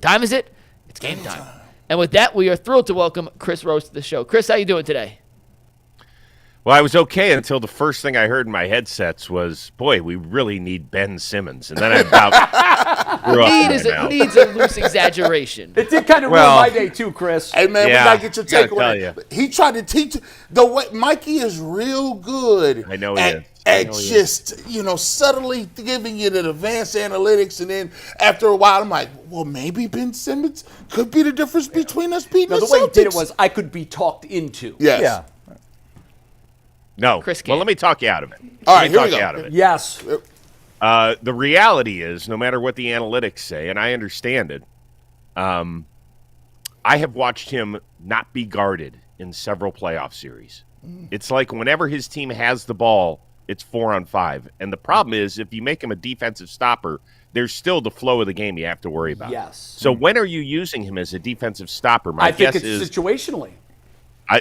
Time is it? It's game time. And with that, we are thrilled to welcome Chris Rose to the show. Chris, how you doing today? Well, I was okay until the first thing I heard in my headsets was, boy, we really need Ben Simmons. And then I about grew up needs a loose exaggeration. It did kind of ruin my day too, Chris. Hey, man, we got to get your take on it. You. He tried to teach the way Mikey is real good. I know he is. And just, subtly giving you the advanced analytics. And then after a while, I'm like, well, maybe Ben Simmons could be the difference between us beating the Celtics. The way he did it was I could be talked into. Yes. Yeah. No. Chris well, let me talk you out of it. All right, here we go. Yes. The reality is, no matter what the analytics say, and I understand it, I have watched him not be guarded in several playoff series. It's like whenever his team has the ball, it's 4-on-5. And the problem is, if you make him a defensive stopper, there's still the flow of the game you have to worry about. Yes. So when are you using him as a defensive stopper? I think it's situationally.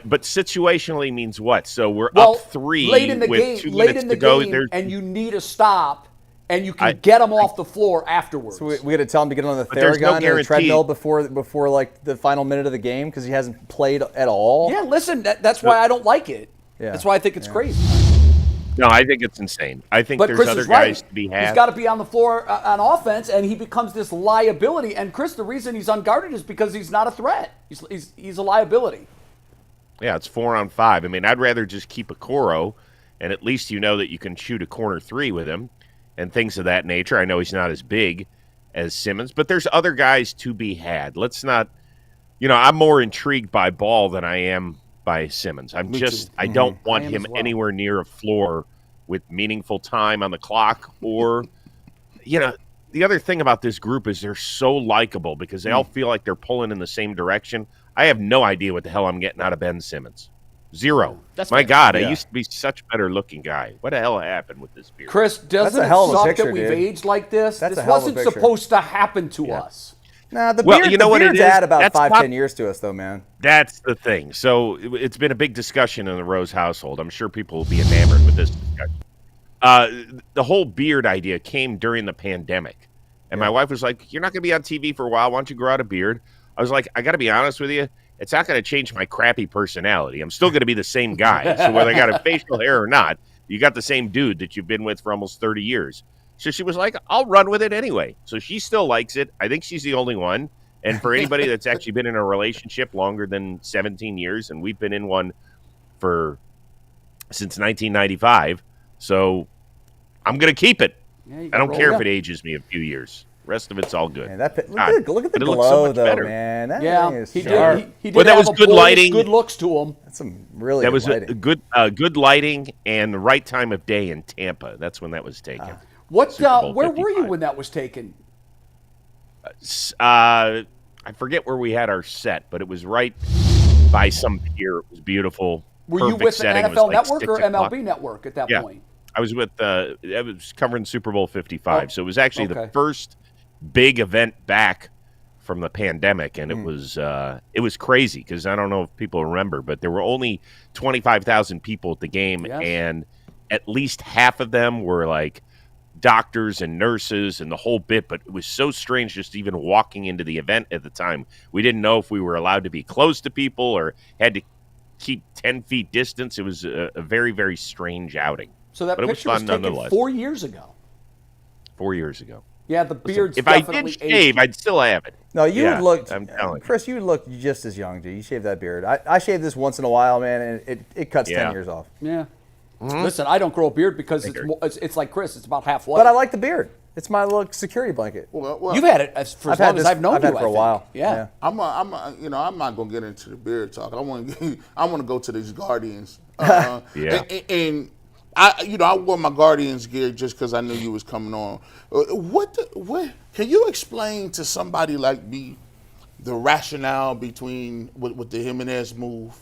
But situationally means what? So we're up 3 late in the with game, 2 minutes to go. And you need a stop, and you can get him off the floor afterwards. So we got to tell him to get on the Theragun or the treadmill before like the final minute of the game because he hasn't played at all. Yeah, listen, that's why I don't like it. Yeah. That's why I think it's crazy. No, I think it's insane. I think there's Chris other is right. guys to be had. He's got to be on the floor on offense, and he becomes this liability. And Chris, the reason he's unguarded is because he's not a threat. He's a liability. Yeah, it's 4-on-5. I mean, I'd rather just keep Ancora, and at least you know that you can shoot a corner 3 with him and things of that nature. I know he's not as big as Simmons, but there's other guys to be had. Let's not, I'm more intrigued by Ball than I am by Simmons. I don't want him anywhere near a floor with meaningful time on the clock or, the other thing about this group is they're so likable because they all feel like they're pulling in the same direction. I have no idea what the hell I'm getting out of Ben Simmons. Zero. My God, I used to be such a better-looking guy. What the hell happened with this beard? Chris, doesn't it suck that we've aged like this? This wasn't supposed to happen to us. Nah, the beard's add about 5-10 years to us, though, man. That's the thing. So it's been a big discussion in the Rose household. I'm sure people will be enamored with this discussion. The whole beard idea came during the pandemic. And my wife was like, you're not going to be on TV for a while. Why don't you grow out a beard? I was like, I got to be honest with you. It's not going to change my crappy personality. I'm still going to be the same guy. So whether I got a facial hair or not, you got the same dude that you've been with for almost 30 years. So she was like, I'll run with it anyway. So she still likes it. I think she's the only one. And for anybody that's actually been in a relationship longer than 17 years, and we've been in one since 1995. So I'm going to keep it. Yeah, I don't care if it ages me a few years. The rest of it's all good. Man, look at the glow, though, better. Man. That thing is sharp. He did well, that was good lighting. Good looks to him. That's some really that was lighting. Good lighting and the right time of day in Tampa. That's when that was taken. Where were you when that was taken? I forget where we had our set, but it was right by some pier. It was beautiful. Were you with the NFL Network or MLB Network at that point? I was with I was covering Super Bowl 55, so it was actually the first big event back from the pandemic, and it was crazy because I don't know if people remember, but there were only 25,000 people at the game, and at least half of them were like doctors and nurses and the whole bit. But it was so strange just even walking into the event at the time. We didn't know if we were allowed to be close to people or had to keep 10 feet distance. It was a very, very strange outing. So that picture was taken 4 years ago. 4 years ago. Yeah, the beard's if I did shave, I'd still have it. No, you would look. I'm telling Chris, you would look just as young, dude. You shave that beard. I shave this once in a while, man, and it cuts 10 years off. Yeah. Mm-hmm. Listen, I don't grow a beard because it's like Chris. It's about half white. But I like the beard. It's my little security blanket. Well, you've had it for as long as I've known you. I've had it for a while. Yeah. I'm not gonna get into the beard talk. I want to go to these Guardians. And I wore my Guardians gear just because I knew you was coming on. What can you explain to somebody like me the rationale between with the Jimenez move?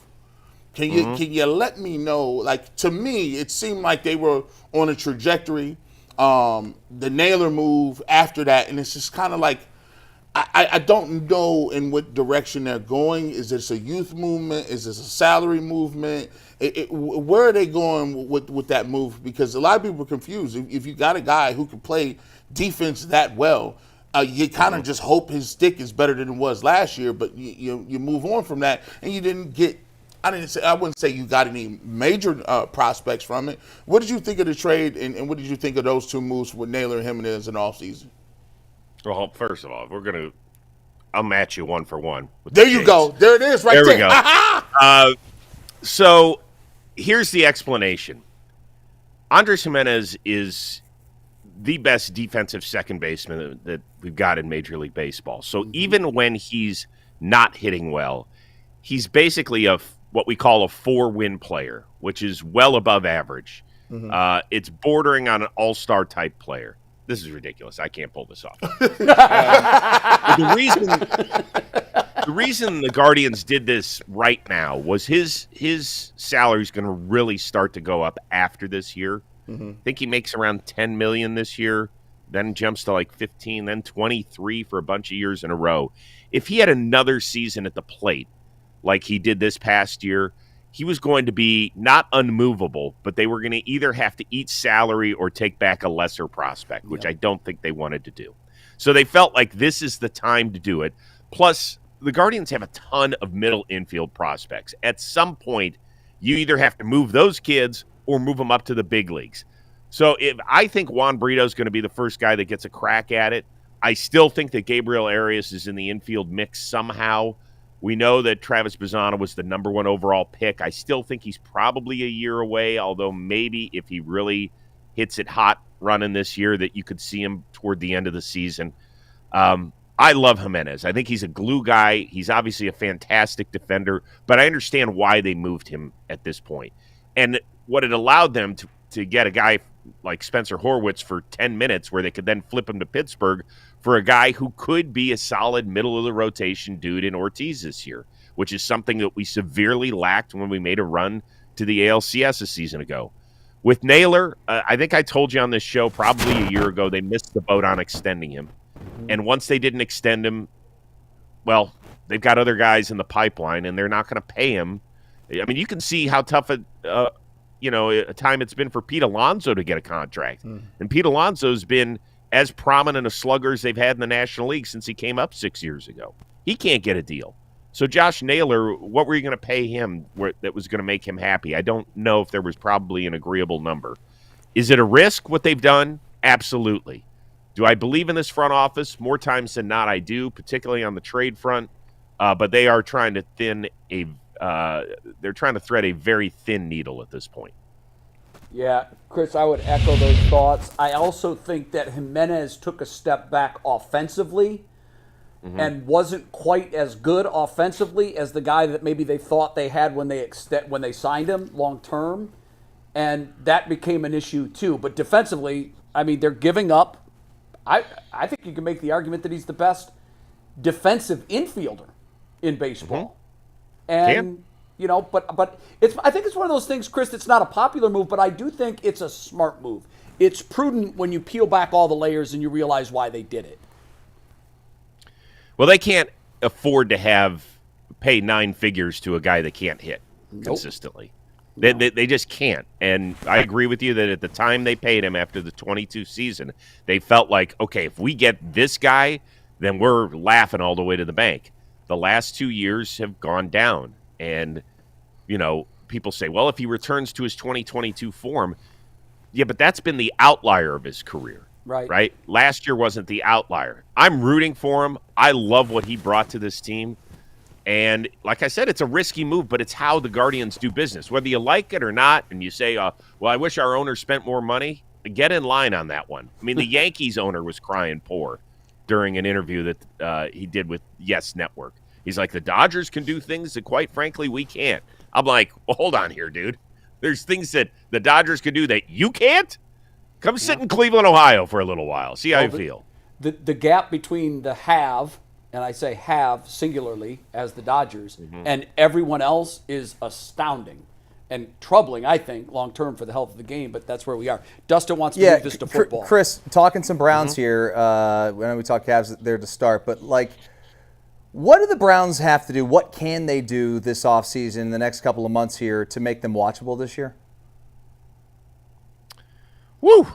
Can you let me know? Like, to me, it seemed like they were on a trajectory. The Naylor move after that, and it's just kind of like I don't know in what direction they're going. Is this a youth movement? Is this a salary movement? Where are they going with that move? Because a lot of people are confused. If you got a guy who can play defense that well, you kind of just hope his stick is better than it was last year, but you move on from that, and you didn't get. I wouldn't say you got any major prospects from it. What did you think of the trade, and what did you think of those two moves with Naylor and Jimenez in the offseason? Well, first of all, I'll match you 1 for 1. There you go. There it is right there. There we go. So here's the explanation. Andres Jimenez is the best defensive second baseman that we've got in Major League Baseball. So even when he's not hitting well, he's basically what we call a 4-win player, which is well above average. It's bordering on an all-star type player. This is ridiculous. I can't pull this off. The reason the Guardians did this right now was his salary is going to really start to go up after this year. I think he makes around $10 million this year, then jumps to like 15, then 23 for a bunch of years in a row. If he had another season at the plate like he did this past year, he was going to be not unmovable, but they were going to either have to eat salary or take back a lesser prospect, which I don't think they wanted to do. So they felt like this is the time to do it. Plus, the Guardians have a ton of middle infield prospects. At some point, you either have to move those kids or move them up to the big leagues. So I think Juan Brito is going to be the first guy that gets a crack at it. I still think that Gabriel Arias is in the infield mix somehow. We know that Travis Bazzana was the number 1 overall pick. I still think he's probably a year away, although maybe if he really hits it hot running this year that you could see him toward the end of the season. I love Jimenez. I think he's a glue guy. He's obviously a fantastic defender, but I understand why they moved him at this point. And what it allowed them to get a guy like Spencer Horwitz for 10 minutes where they could then flip him to Pittsburgh for a guy who could be a solid middle-of-the-rotation dude in Ortiz this year, which is something that we severely lacked when we made a run to the ALCS a season ago. With Naylor, I think I told you on this show probably a year ago they missed the boat on extending him. And once they didn't extend him, well, they've got other guys in the pipeline, and they're not going to pay him. I mean, you can see how tough a time it's been for Pete Alonso to get a contract. And Pete Alonso's been as prominent a slugger as they've had in the National League since he came up 6 years ago. He can't get a deal. So Josh Naylor, what were you going to pay him that was going to make him happy? I don't know if there was probably an agreeable number. Is it a risk, what they've done? Absolutely. Do I believe in this front office? More times than not, I do, particularly on the trade front. But they are trying to thread a very thin needle at this point. Yeah, Chris, I would echo those thoughts. I also think that Jimenez took a step back offensively and wasn't quite as good offensively as the guy that maybe they thought they had when they signed him long term, and that became an issue too. But defensively, I mean, they're giving up. I think you can make the argument that he's the best defensive infielder in baseball, and. You know, but I think it's one of those things, Chris, it's not a popular move, but I do think it's a smart move. It's prudent when you peel back all the layers and you realize why they did it. Well, they can't afford to pay 9 figures to a guy that can't hit consistently. No. They just can't. And I agree with you that at the time they paid him after the 22 season, they felt like, okay, if we get this guy, then we're laughing all the way to the bank. The last 2 years have gone down. And, you know, people say, well, if he returns to his 2022 form, yeah, but that's been the outlier of his career. Right? Last year wasn't the outlier. I'm rooting for him. I love what he brought to this team. And like I said, it's a risky move, but it's how the Guardians do business. Whether you like it or not, and you say, well, I wish our owner spent more money, get in line on that one. I mean, the Yankees owner was crying poor during an interview that he did with Yes Network. He's like, the Dodgers can do things that, quite frankly, we can't. I'm like, well, hold on here, dude. There's things that the Dodgers can do that you can't? Come sit in Cleveland, Ohio for a little while. See how you feel. The gap between the have, and I say have singularly as the Dodgers, and everyone else is astounding and troubling, I think, long-term for the health of the game, but that's where we are. Dustin wants to move this to football. Chris, talking some Browns here. I know we talked Cavs there to start, but, like, what do the Browns have to do? What can they do this offseason, the next couple of months here, to make them watchable this year? Woo!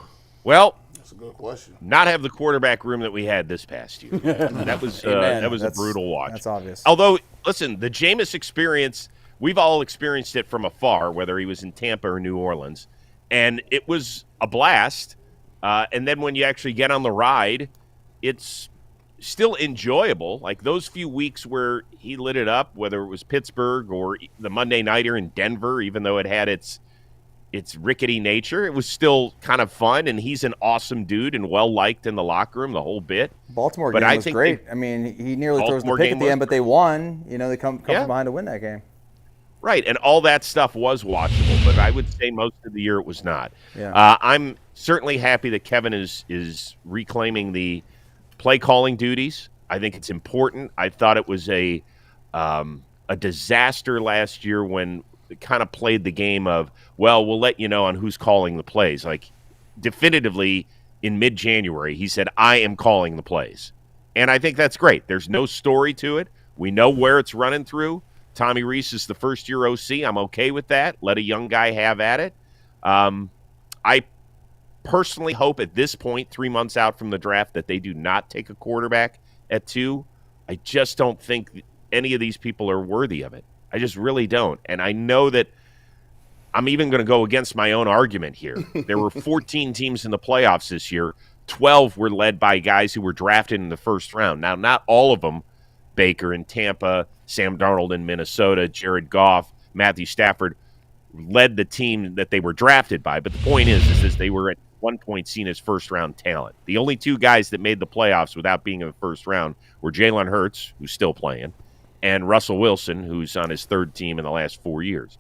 Well, That's a good question. Not have the quarterback room that we had this past year. That was a brutal watch. That's obvious. Although, listen, the Jameis experience, we've all experienced it from afar, whether he was in Tampa or New Orleans, and it was a blast. And then when you actually get on the ride, it's still enjoyable. Like those few weeks where he lit it up, whether it was Pittsburgh or the Monday nighter in Denver, even though it had its rickety nature, it was still kind of fun. And he's an awesome dude and well liked in the locker room, the whole bit. Baltimore game was great. I mean, he nearly throws the pick at the end, but they won. You know, they come from behind to win that game. Right, and all that stuff was watchable, but I would say most of the year it was not. Yeah. I'm certainly happy that Kevin is reclaiming the play calling duties. I think it's important. I thought it was a disaster last year when it kind of played the game of, well, we'll let you know on who's calling the plays. Like definitively in mid-January, he said, I am calling the plays. And I think that's great. There's no story to it. We know where it's running through. Tommy Rees is the first-year OC. I'm okay with that. Let a young guy have at it. I personally hope at this point, 3 months out from the draft, that they do not take a quarterback at 2. I just don't think any of these people are worthy of it. I just really don't. And I know that I'm even going to go against my own argument here. There were 14 teams in the playoffs this year. 12 were led by guys who were drafted in the first round. Now, not all of them, Baker in Tampa, Sam Darnold in Minnesota, Jared Goff, Matthew Stafford, led the team that they were drafted by. But the point is they were at one point seen as first-round talent. The only 2 guys that made the playoffs without being in the first round were Jalen Hurts, who's still playing, and Russell Wilson, who's on his 3rd team in the last 4 years.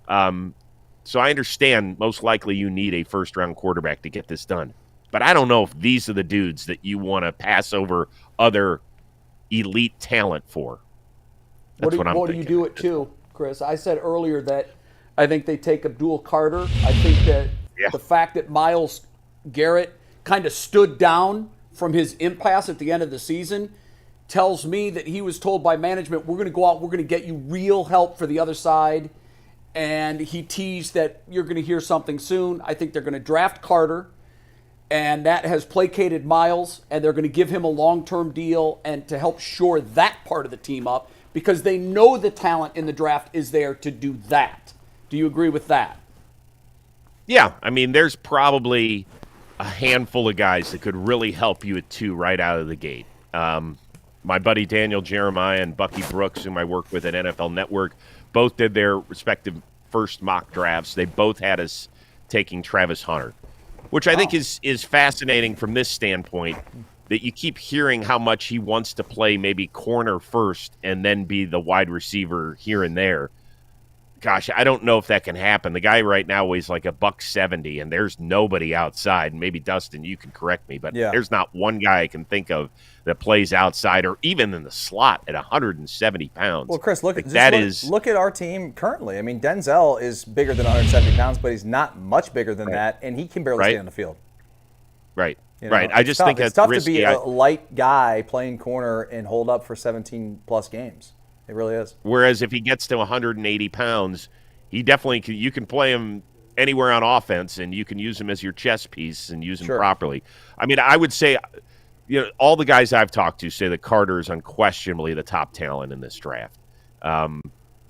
So I understand most likely you need a first-round quarterback to get this done. But I don't know if these are the dudes that you want to pass over other elite talent for. That's what I'm thinking. What do you do it too, Chris? I said earlier that I think they take Abdul Carter. I think that the fact that Myles Garrett kind of stood down from his impasse at the end of the season tells me that he was told by management, we're going to go out, we're going to get you real help for the other side. And he teased that you're going to hear something soon. I think they're going to draft Carter, and that has placated Myles, and they're going to give him a long-term deal and to help shore that part of the team up because they know the talent in the draft is there to do that. Do you agree with that? Yeah. I mean, there's probably a handful of guys that could really help you at 2 right out of the gate. My buddy Daniel Jeremiah and Bucky Brooks, whom I work with at NFL Network, both did their respective first mock drafts. They both had us taking Travis Hunter, which I think is fascinating from this standpoint, that you keep hearing how much he wants to play maybe corner first and then be the wide receiver here and there. Gosh, I don't know if that can happen. The guy right now weighs like $170, and there's nobody outside. Maybe, Dustin, you can correct me, but there's not one guy I can think of that plays outside or even in the slot at 170 pounds. Well, Chris, look at our team currently. I mean, Denzel is bigger than 170 pounds, but he's not much bigger than that, and he can barely stay on the field. Right. You know, right. I just think it's that's tough risky. to be a light guy playing corner and hold up for 17-plus games. It really is. Whereas if he gets to 180 pounds, he definitely can, you can play him anywhere on offense, and you can use him as your chess piece and use him properly. I mean, I would say, all the guys I've talked to say that Carter is unquestionably the top talent in this draft. And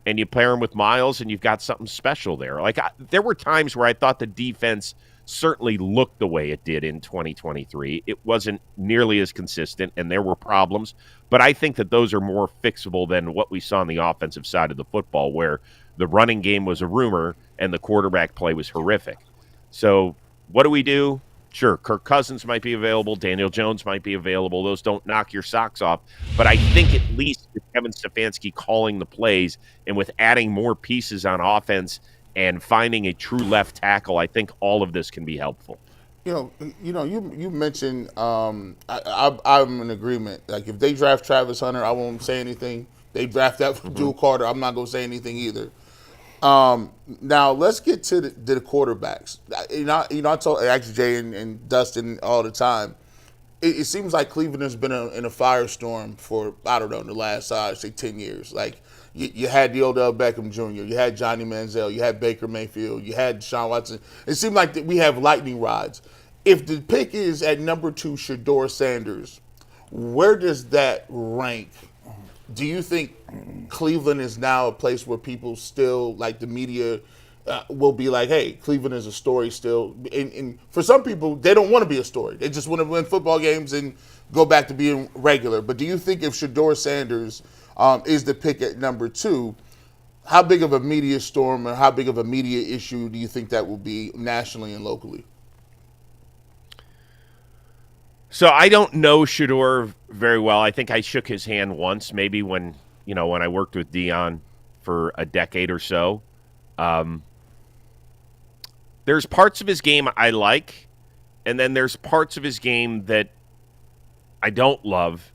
you pair him with Myles, and you've got something special there. Like there were times where I thought the defense certainly looked the way it did in 2023. It wasn't nearly as consistent, and there were problems. But I think that those are more fixable than what we saw on the offensive side of the football, where the running game was a rumor and the quarterback play was horrific. So what do? Sure, Kirk Cousins might be available. Daniel Jones might be available. Those don't knock your socks off. But I think at least with Kevin Stefanski calling the plays and with adding more pieces on offense and finding a true left tackle, I think all of this can be helpful. You mentioned I'm in agreement. Like if they draft Travis Hunter, I won't say anything. They draft that for Abdul Carter, I'm not going to say anything either. Now let's get to the quarterbacks. I told actually Jay and Dustin all the time. It seems like Cleveland has been in a firestorm for the last say 10 years. Like you had the Odell Beckham Jr., you had Johnny Manziel, you had Baker Mayfield, you had Deshaun Watson. It seemed like we have lightning rods. if the pick is at number 2, Shedeur Sanders, where does that rank? Do you think Cleveland is now a place where people still, like the media, will be like, hey, Cleveland is a story still? And for some people, they don't want to be a story. They just want to win football games and go back to being regular. But do you think if Shedeur Sanders is the pick at number 2, how big of a media storm or how big of a media issue do you think that will be nationally and locally? So I don't know Shedeur very well. I think I shook his hand once, maybe when I worked with Dion for a decade or so. There's parts of his game I like, and then there's parts of his game that I don't love,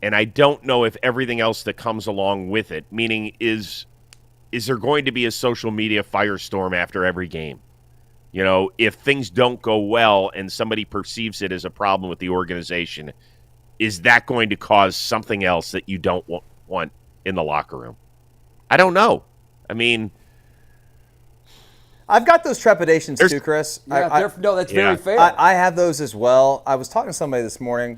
and I don't know if everything else that comes along with it, meaning is there going to be a social media firestorm after every game? If things don't go well and somebody perceives it as a problem with the organization, is that going to cause something else that you don't want in the locker room? I don't know. I mean, I've got those trepidations too, Chris. Yeah, that's very fair. I have those as well. I was talking to somebody this morning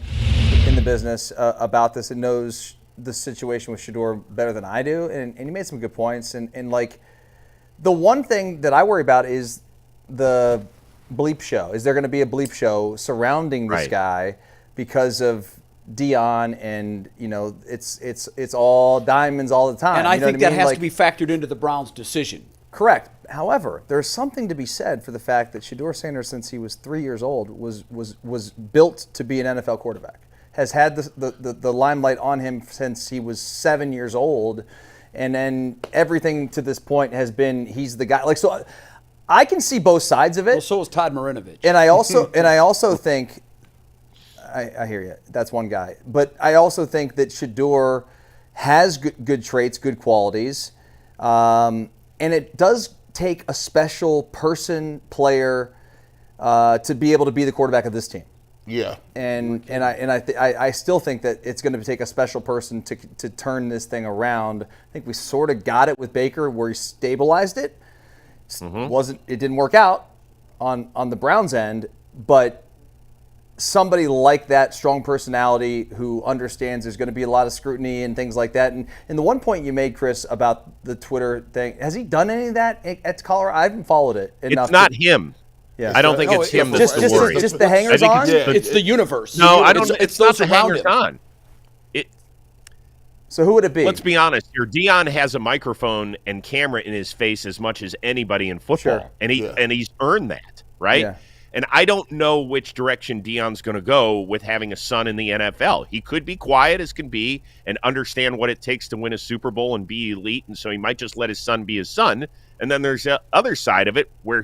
in the business about this and knows the situation with Shedeur better than I do, and he made some good points. And like, the one thing that I worry about is the bleep show. Is there going to be a bleep show surrounding this guy because of Dion, and it's all diamonds all the time. And I think that has to be factored into the Browns' decision. Correct. However, there's something to be said for the fact that Shedeur Sanders, since he was 3 years old, was built to be an NFL quarterback. Has had the limelight on him since he was 7 years old, and then everything to this point has been he's the guy. Like, so I can see both sides of it. Well, so is Todd Marinovich. And I also think I hear you. That's one guy. But I also think that Shedeur has good traits, good qualities, and it does take a special player to be able to be the quarterback of this team. Yeah. And I still think that it's going to take a special person to turn this thing around. I think we sort of got it with Baker, where he stabilized it. It didn't work out on the Browns end, but somebody like that, strong personality, who understands there's going to be a lot of scrutiny and things like that. And the one point you made, Chris, about the Twitter thing, has he done any of that at Colorado? I haven't followed it enough. It's not him. Yeah. I don't think it's him that's the worry. Just the hangers on? It's the universe. No, I don't. It's not the hangers on. So who would it be? Let's be honest here. Dion has a microphone and camera in his face as much as anybody in football, and he's earned that, right? Yeah. And I don't know which direction Dion's going to go with having a son in the NFL. He could be quiet as can be and understand what it takes to win a Super Bowl and be elite, and so he might just let his son be his son. And then there's the other side of it where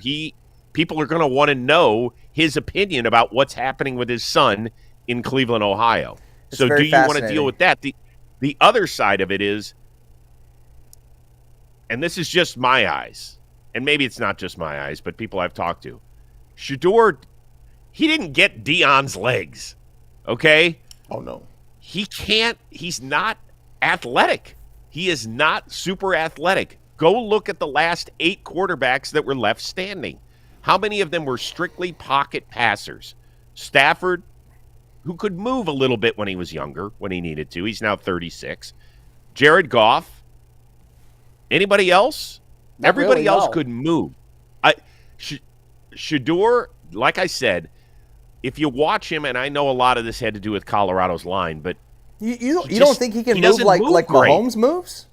people are going to want to know his opinion about what's happening with his son in Cleveland, Ohio. So do you want to deal with that? The other side of it is, and this is just my eyes, and maybe it's not just my eyes, but people I've talked to, Shedeur, he didn't get Dion's legs, okay? Oh, no. He's not athletic. He is not super athletic. Go look at the last 8 quarterbacks that were left standing. How many of them were strictly pocket passers? Stafford, who could move a little bit when he was younger, when he needed to. He's now 36. Jared Goff. Anybody else? Everybody else could move. Shedeur, like I said, if you watch him, and I know a lot of this had to do with Colorado's line, but you don't think he can move like Mahomes moves?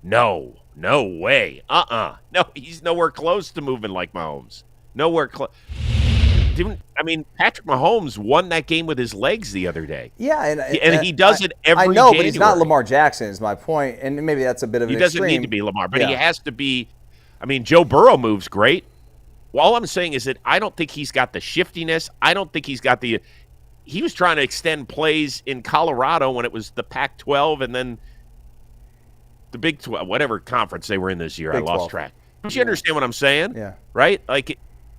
No way. No, he's nowhere close to moving like Mahomes. Nowhere close. Patrick Mahomes won that game with his legs the other day. Yeah, and he does it every I know, January. But he's not Lamar Jackson is my point, and maybe that's a bit of an extreme. He doesn't need to be Lamar, but he has to be. Joe Burrow moves great. Well, all I'm saying is that I don't think he's got the shiftiness. I don't think he's got the – he was trying to extend plays in Colorado when it was the Pac-12 and then the Big 12, whatever conference they were in this year. I lost track. But you understand what I'm saying? Yeah. Right?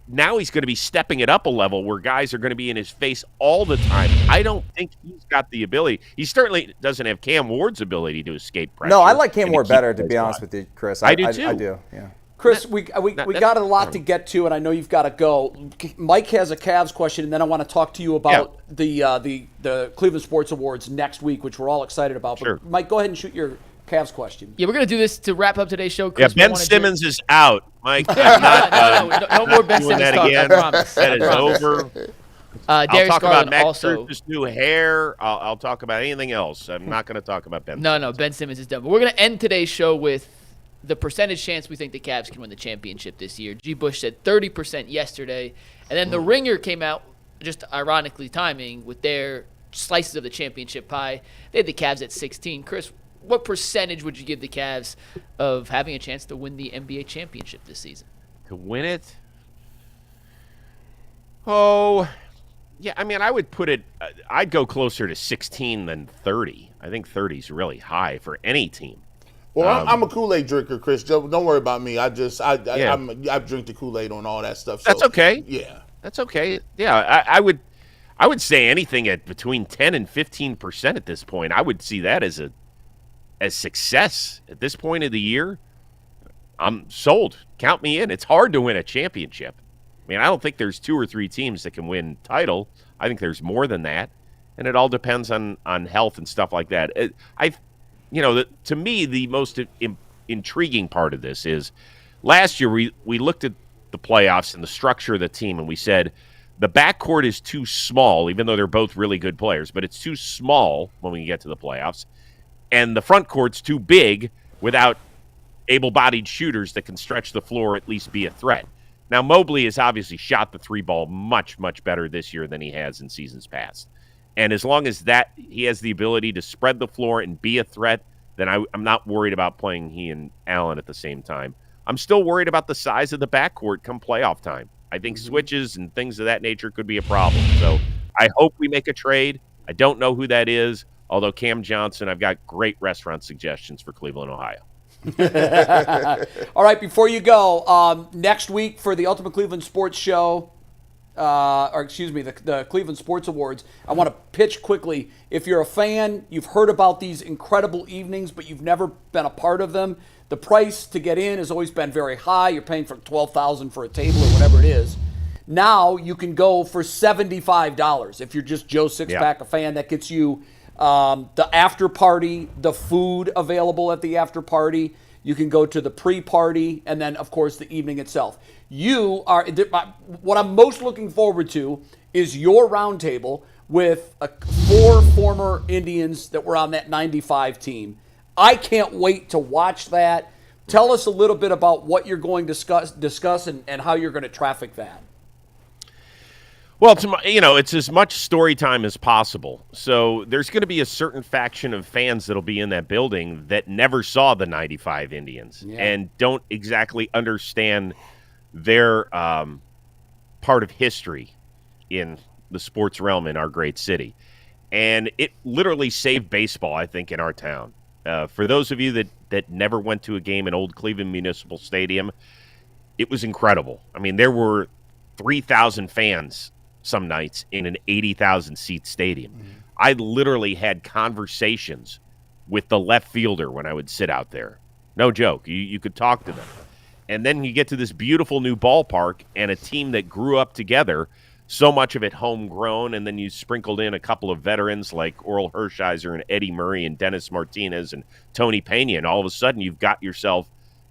Now he's going to be stepping it up a level where guys are going to be in his face all the time. I don't think he's got the ability. He certainly doesn't have Cam Ward's ability to escape pressure. No, I like Cam Ward better, to be honest with you, Chris. I do too. I do, yeah. Chris, we got a lot to get to, and I know you've got to go. Mike has a Cavs question, and then I want to talk to you about the Cleveland Sports Awards next week, which we're all excited about. Sure. But Mike, go ahead and shoot your Cavs question. Yeah, we're going to do this to wrap up today's show. Chris, Ben Simmons is out, Mike. no more Ben Simmons that talk, again. I promise. That is over. I'll Darius talk Garland about Max also. Schertz's new hair. I'll talk about anything else. I'm not going to talk about Ben. No, Ben Simmons is done. But we're going to end today's show with the percentage chance we think the Cavs can win the championship this year. G. Bush said 30% yesterday. And then the Ringer came out, just ironically timing, with their slices of the championship pie. They had the Cavs at 16. Chris, what percentage would you give the Cavs of having a chance to win the NBA championship this season? To win it? Oh, yeah. I mean, I would put it. I'd go closer to 16 than 30. I think 30 is really high for any team. Well, I'm a Kool-Aid drinker, Chris. Don't worry about me. I drink the Kool-Aid on all that stuff. So, that's okay. Yeah, that's okay. Yeah, I would say anything at between 10 and 15% at this point. I would see that as success at this point of the year. I'm sold. Count me in. It's hard to win a championship. I mean, I don't think there's 2 or 3 teams that can win title. I think there's more than that, and it all depends on health and stuff like that. To me, the most intriguing part of this is last year we looked at the playoffs and the structure of the team, and we said the backcourt is too small, even though they're both really good players, but it's too small when we get to the playoffs, and the front court's too big without able-bodied shooters that can stretch the floor, at least be a threat. Now, Mobley has obviously shot the 3-ball much, much better this year than he has in seasons past. And as long as that he has the ability to spread the floor and be a threat, then I'm not worried about playing he and Allen at the same time. I'm still worried about the size of the backcourt come playoff time. I think switches and things of that nature could be a problem. So I hope we make a trade. I don't know who that is, although Cam Johnson, I've got great restaurant suggestions for Cleveland, Ohio. All right, before you go, next week for the Ultimate Cleveland Sports Show, the Cleveland Sports Awards, I want to pitch quickly. If you're a fan, you've heard about these incredible evenings, but you've never been a part of them, the price to get in has always been very high. You're paying for $12,000 for a table or whatever it is. Now you can go for $75 if you're just Joe Sixpack, a fan. That gets you the after party, the food available at the after party. You can go to the pre-party, and then, of course, the evening itself. What I'm most looking forward to is your roundtable with 4 former Indians that were on that 95 team. I can't wait to watch that. Tell us a little bit about what you're going to discuss and how you're going to traffic that. Well, it's as much story time as possible. So there's going to be a certain faction of fans that'll be in that building that never saw the 95 Indians and don't exactly understand their part of history in the sports realm in our great city. And it literally saved baseball, I think, in our town. For those of you that never went to a game in Old Cleveland Municipal Stadium, it was incredible. I mean, there were 3,000 fans some nights in an 80,000-seat stadium. Mm-hmm. I literally had conversations with the left fielder when I would sit out there. No joke. You could talk to them. And then you get to this beautiful new ballpark and a team that grew up together, so much of it homegrown, and then you sprinkled in a couple of veterans like Oral Hershiser and Eddie Murray and Dennis Martinez and Tony Pena, and all of a sudden you've got yourself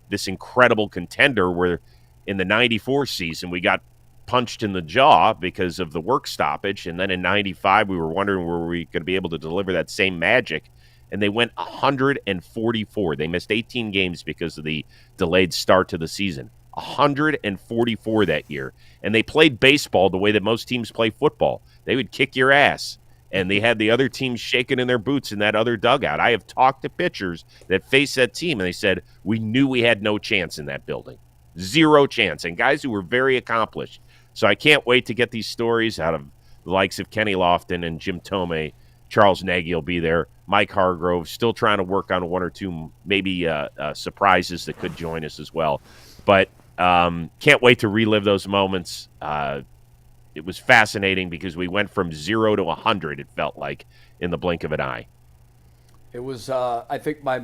this incredible contender where in the 94 season we got punched in the jaw because of the work stoppage, and then in 95 we were wondering were we going to be able to deliver that same magic, and they went 144. They missed 18 games because of the delayed start to the season. 144 that year, and they played baseball the way that most teams play football. They would kick your ass, and they had the other team shaking in their boots in that other dugout. I have talked to pitchers that faced that team, and they said, we knew we had no chance in that building. Zero chance, and guys who were very accomplished. So I can't wait to get these stories out of the likes of Kenny Lofton and Jim Tomei. Charles Nagy will be there. Mike Hargrove still trying to work on 1 or 2 maybe surprises that could join us as well. But can't wait to relive those moments. It was fascinating because we went from 0 to 100, it felt like, in the blink of an eye. It was, I think, my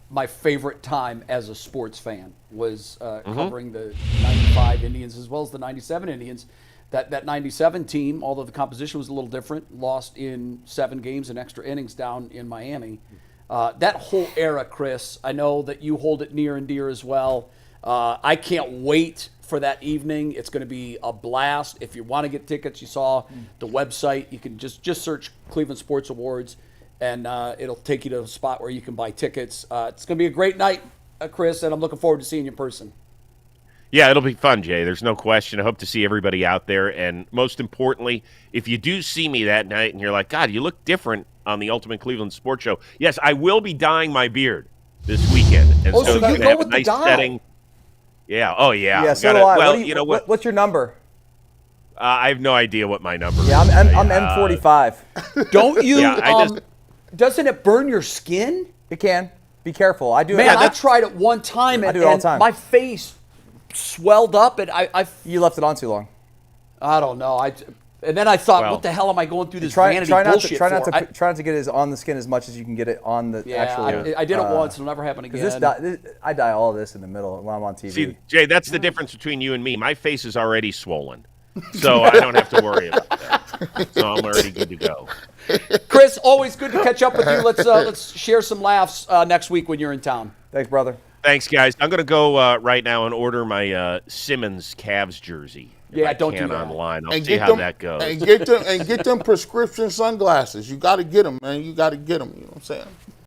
my favorite time as a sports fan was covering the 95 Indians as well as the 97 Indians. That 97 team, although the composition was a little different, lost in 7 games and extra innings down in Miami. That whole era, Chris, I know that you hold it near and dear as well. I can't wait for that evening. It's going to be a blast. If you want to get tickets, you saw the website. You can just search Cleveland Sports Awards, and it'll take you to a spot where you can buy tickets. It's going to be a great night, Chris, and I'm looking forward to seeing you in person. Yeah, it'll be fun, Jay. There's no question. I hope to see everybody out there. And most importantly, if you do see me that night and you're like, God, you look different on the Ultimate Cleveland Sports Show. Yes, I will be dyeing my beard this weekend. And so you it's go have with a the nice dye. setting. Yeah. Oh, yeah. Yeah, so do I. Well, What's your number? I have no idea what my number is. Yeah, I'm M45. Don't you? Yeah, doesn't it burn your skin? It can. Be careful. I do. Man, I tried it one time, and, do it all the time. my face swelled up, and You left it on too long. I don't know. And then I thought, Well, what the hell am I going through this Try vanity not bullshit to for? try not to get it on the skin as much as you can get it on the actual. I did it once. It'll never happen again. I dye all this in the middle when I'm on TV. See, Jay, that's the difference between you and me. My face is already swollen, so I don't have to worry about that. So I'm already good to go. Chris, always good to catch up with you. Let's share some laughs next week when you're in town. Thanks, brother. Thanks, guys. I'm going to go right now and order my Simmons Cavs jersey. Yeah, don't do that. Online. I'll And see get how them, that goes. and get them prescription sunglasses. You got to get them, man. You got to get them. You know what I'm saying?